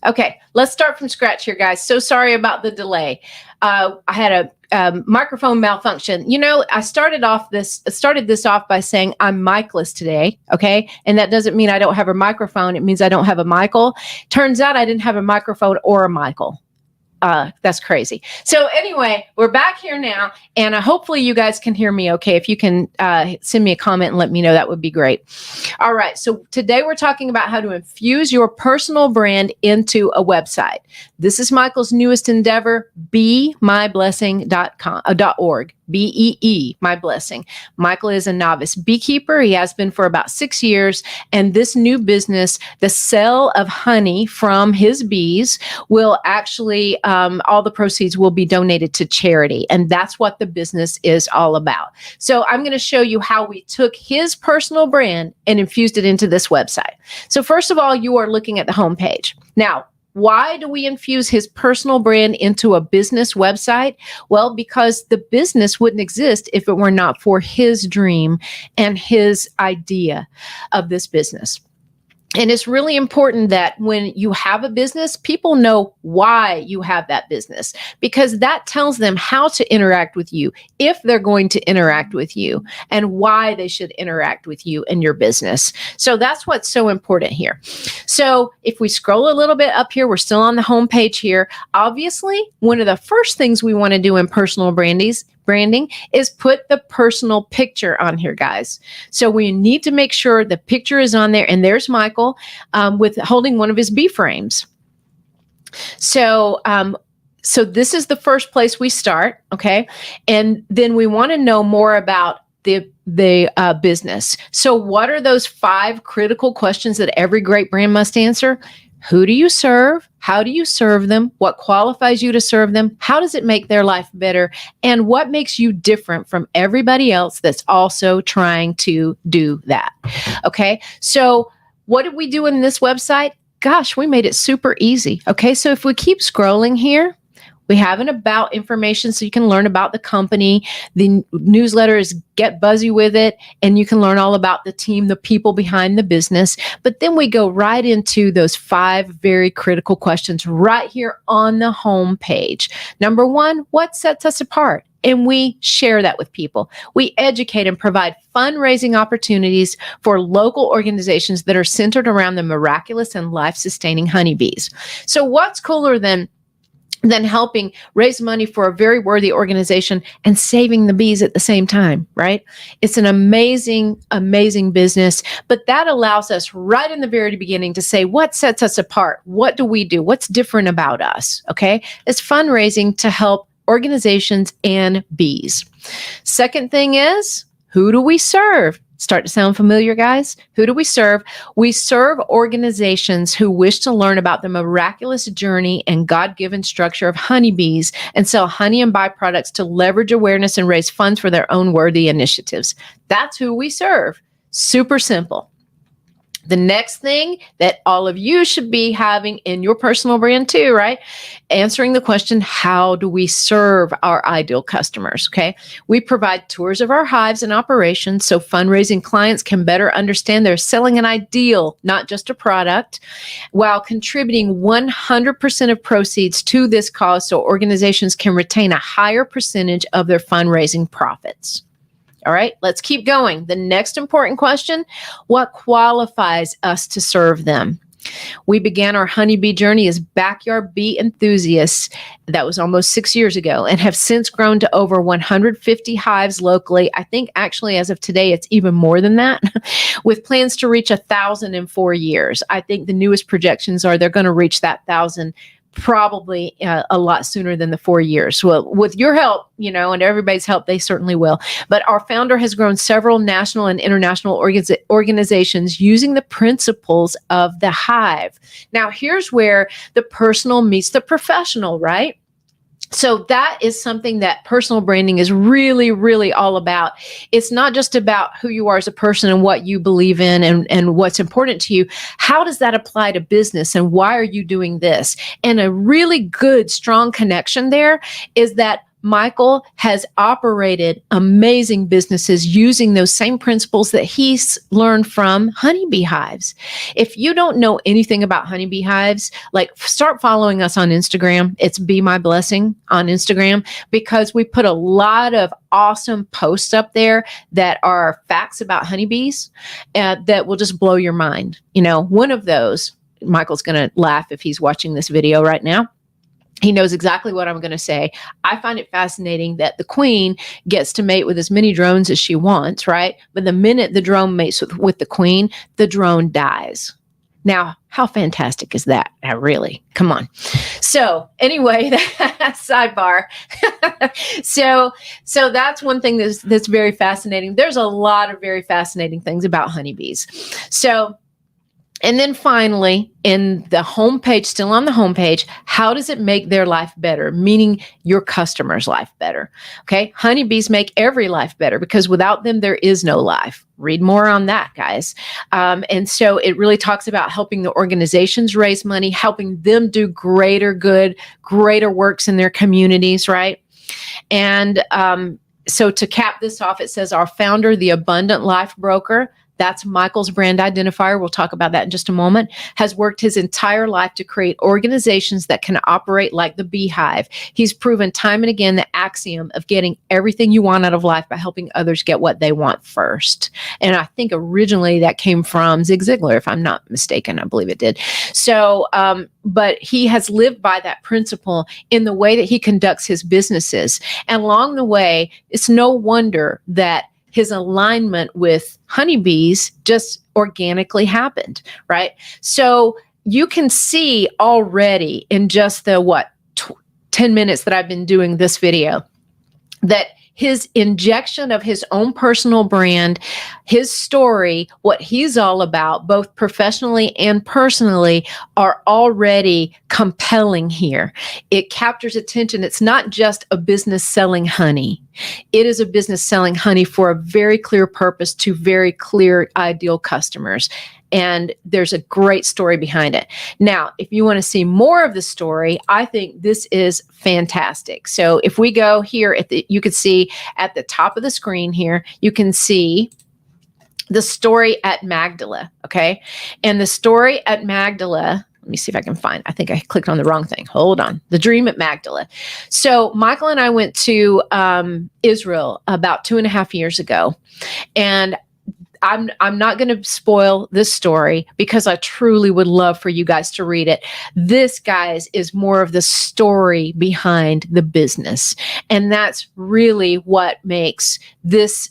Okay, let's start from scratch here, guys. So sorry about the delay. I had a microphone malfunction. I started this off by saying I'm micless today. Okay, and that doesn't mean I don't have a microphone. It means I don't have a Michael. Turns out I didn't have a microphone or a Michael. That's crazy. So anyway, we're back here now, and hopefully you guys can hear me okay. If you can send me a comment and let me know, that would be great. All right. So today we're talking about how to infuse your personal brand into a website. This is Michael's newest endeavor, BeMyBlessing.org. BEE, My Blessing. Michael is a novice beekeeper. He has been for about 6 years. And this new business, the sale of honey from his bees, will actually, all the proceeds will be donated to charity. And that's what the business is all about. So I'm going to show you how we took his personal brand and infused it into this website. So first of all, you are looking at the homepage. Now, why do we infuse his personal brand into a business website? Well, because the business wouldn't exist if it were not for his dream and his idea of this business. And it's really important that when you have a business, people know why you have that business, because that tells them how to interact with you, if they're going to interact with you, and why they should interact with you and your business. So that's what's so important here. So if we scroll a little bit up here, we're still on the home page here. Obviously, one of the first things we want to do in personal branding is put the personal picture on here, guys. So we need to make sure the picture is on there, and there's Michael with holding one of his bee frames. So this is the first place we start, okay? And then we want to know more about the business. So what are those 5 critical questions that every great brand must answer? Who do you serve? How do you serve them? What qualifies you to serve them? How does it make their life better? And what makes you different from everybody else that's also trying to do that? Okay, so what did we do in this website? Gosh, we made it super easy. Okay, so if we keep scrolling here, we have an about information so you can learn about the company. The newsletter is Get Buzzy with It, and you can learn all about the team, the people behind the business. But then we go right into those 5 very critical questions right here on the home page. Number 1, what sets us apart? And we share that with people. We educate and provide fundraising opportunities for local organizations that are centered around the miraculous and life-sustaining honeybees. So what's cooler than helping raise money for a very worthy organization and saving the bees at the same time, right? It's an amazing, amazing business, but that allows us right in the very beginning to say, what sets us apart? What do we do? What's different about us? Okay. It's fundraising to help organizations and bees. Second thing is, who do we serve? Start to sound familiar, guys? Who do we serve? We serve organizations who wish to learn about the miraculous journey and God-given structure of honeybees and sell honey and byproducts to leverage awareness and raise funds for their own worthy initiatives. That's who we serve. Super simple. The next thing that all of you should be having in your personal brand too, right? Answering the question, how do we serve our ideal customers? Okay. We provide tours of our hives and operations so fundraising clients can better understand they're selling an ideal, not just a product, while contributing 100% of proceeds to this cause so organizations can retain a higher percentage of their fundraising profits. All right, let's keep going. The next important question, what qualifies us to serve them? We began our honeybee journey as backyard bee enthusiasts. That was almost 6 years ago, and have since grown to over 150 hives locally. I think actually as of today, it's even more than that, with plans to reach 1,000 in 4 years. I think the newest projections are they're going to reach that 1,000 probably a lot sooner than the 4 years. Well, with your help, and everybody's help, they certainly will. But our founder has grown several national and international organizations using the principles of the hive. Now, here's where the personal meets the professional, right? So that is something that personal branding is really, really all about. It's not just about who you are as a person and what you believe in and what's important to you. How does that apply to business, and why are you doing this? And a really good, strong connection there is that Michael has operated amazing businesses using those same principles that he's learned from honeybee hives. If you don't know anything about honeybee hives, like start following us on Instagram. It's Be My Blessing on Instagram, because we put a lot of awesome posts up there that are facts about honeybees that will just blow your mind. One of those, Michael's going to laugh if he's watching this video right now. He knows exactly what I'm going to say. I find it fascinating that the queen gets to mate with as many drones as she wants, right? But the minute the drone mates with the queen, the drone dies. Now, how fantastic is that? Really? Come on. So anyway, sidebar. So that's one thing that's very fascinating. There's a lot of very fascinating things about honeybees. And then finally, in the homepage, still on the homepage, how does it make their life better? Meaning your customer's life better. Okay. Honeybees make every life better, because without them, there is no life. Read more on that, guys. And so it really talks about helping the organizations raise money, helping them do greater good, greater works in their communities, right? And so to cap this off, it says our founder, the Abundant Life Broker, that's Michael's brand identifier. We'll talk about that in just a moment. Has worked his entire life to create organizations that can operate like the beehive. He's proven time and again the axiom of getting everything you want out of life by helping others get what they want first. And I think originally that came from Zig Ziglar, if I'm not mistaken. I believe it did. So, but he has lived by that principle in the way that he conducts his businesses. And along the way, it's no wonder that his alignment with honeybees just organically happened, right? So you can see already in just the 10 minutes that I've been doing this video, that his injection of his own personal brand, his story, what he's all about, both professionally and personally, are already compelling here. It captures attention. It's not just a business selling honey. It is a business selling honey for a very clear purpose to very clear ideal customers. And there's a great story behind it. Now, if you want to see more of the story, I think this is fantastic. So if we go here you can see at the top of the screen here, you can see the story at Magdala. Okay. And the story at Magdala, let me see if I can find, I think I clicked on the wrong thing. Hold on. The Dream at Magdala. So Michael and I went to Israel about 2.5 years ago. And I'm not going to spoil this story because I truly would love for you guys to read it. This, guys, is more of the story behind the business. And that's really what makes this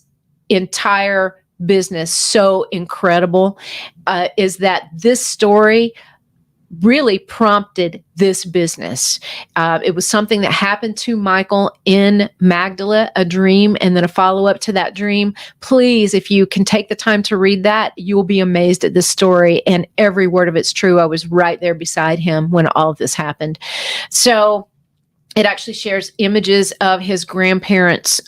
entire business so incredible, is that this story really prompted this business. It was something that happened to Michael in Magdala, a dream, and then a follow-up to that dream. Please, if you can take the time to read that, you will be amazed at this story, and every word of it's true. I was right there beside him when all of this happened. So it actually shares images of his grandparents'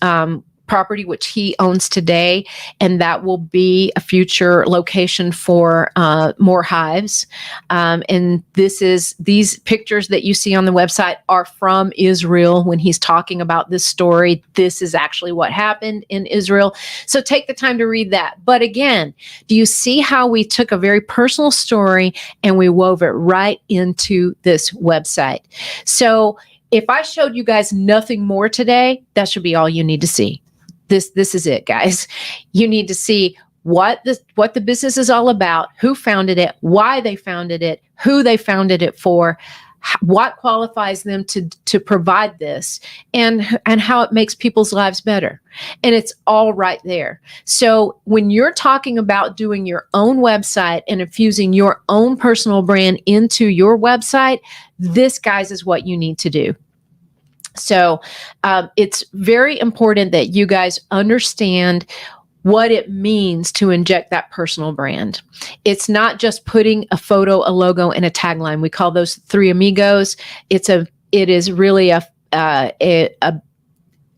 property, which he owns today, and that will be a future location for more hives. And these pictures that you see on the website are from Israel when he's talking about this story. This is actually what happened in Israel. So take the time to read that. But again, do you see how we took a very personal story and we wove it right into this website? So if I showed you guys nothing more today, that should be all you need to see. This is it, guys. You need to see what the business is all about, who founded it, why they founded it, who they founded it for, what qualifies them to provide this, and how it makes people's lives better. And it's all right there. So when you're talking about doing your own website and infusing your own personal brand into your website, this, guys, is what you need to do. So it's very important that you guys understand what it means to inject that personal brand. It's not just putting a photo, a logo, and a tagline. We call those three amigos. It is really a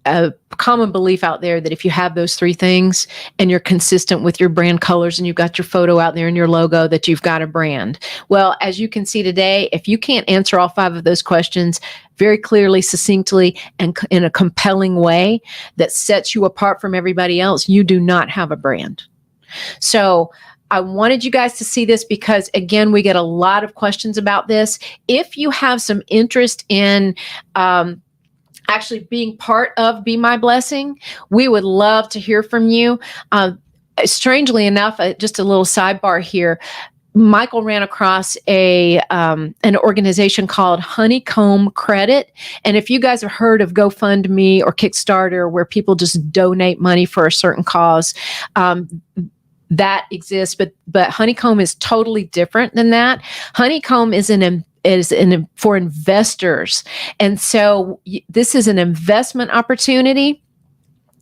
a common belief out there that if you have those three things and you're consistent with your brand colors and you've got your photo out there and your logo, that you've got a brand. Well, as you can see today, if you can't answer all 5 of those questions very clearly, succinctly, and in a compelling way that sets you apart from everybody else, you do not have a brand. So I wanted you guys to see this because, again, we get a lot of questions about this. If you have some interest in actually being part of Be My Blessing, we would love to hear from you. Strangely enough, just a little sidebar here, Michael ran across an organization called Honeycomb Credit. And if you guys have heard of GoFundMe or Kickstarter, where people just donate money for a certain cause, that exists, but Honeycomb is totally different than that. Honeycomb is for investors. And so this is an investment opportunity.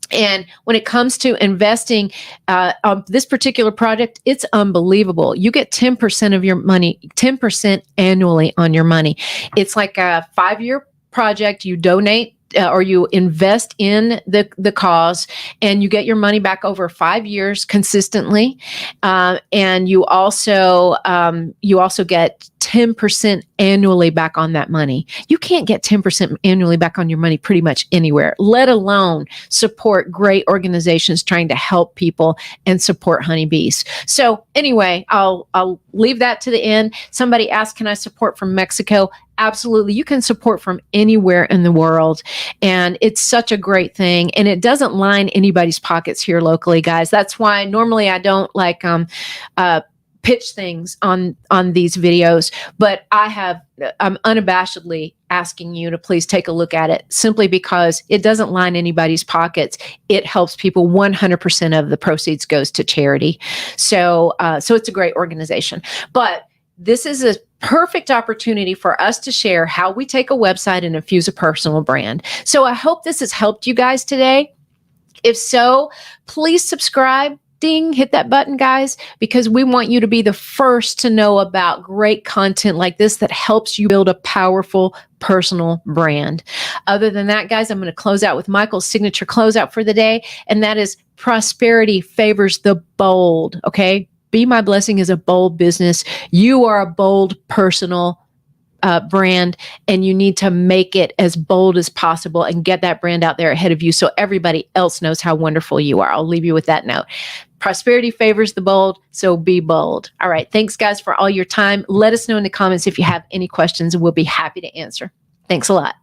And when it comes to investing on this particular project, it's unbelievable. You get 10% of your money, 10% annually on your money. It's like a 5-year project. You donate or you invest in the cause, and you get your money back over 5 years consistently, and you also get 10% annually back on that money. You can't get 10% annually back on your money pretty much anywhere, let alone support great organizations trying to help people and support honeybees. So anyway, I'll leave that to the end. Somebody asked, can I support from Mexico? Absolutely. You can support from anywhere in the world. And it's such a great thing. And it doesn't line anybody's pockets here locally, guys. That's why normally I don't like pitch things on these videos, but I'm unabashedly asking you to please take a look at it, simply because it doesn't line anybody's pockets. It helps people. 100% of the proceeds goes to charity. So it's a great organization. But this is a perfect opportunity for us to share how we take a website and infuse a personal brand. So I hope this has helped you guys today. If so, please subscribe. Ding, hit that button, guys, because we want you to be the first to know about great content like this that helps you build a powerful personal brand. Other than that, guys, I'm going to close out with Michael's signature closeout for the day, and that is prosperity favors the bold, okay? Be My Blessing is a bold business. You are a bold personal brand, and you need to make it as bold as possible and get that brand out there ahead of you so everybody else knows how wonderful you are. I'll leave you with that note. Prosperity favors the bold, so be bold. All right. Thanks, guys, for all your time. Let us know in the comments if you have any questions, and we'll be happy to answer. Thanks a lot.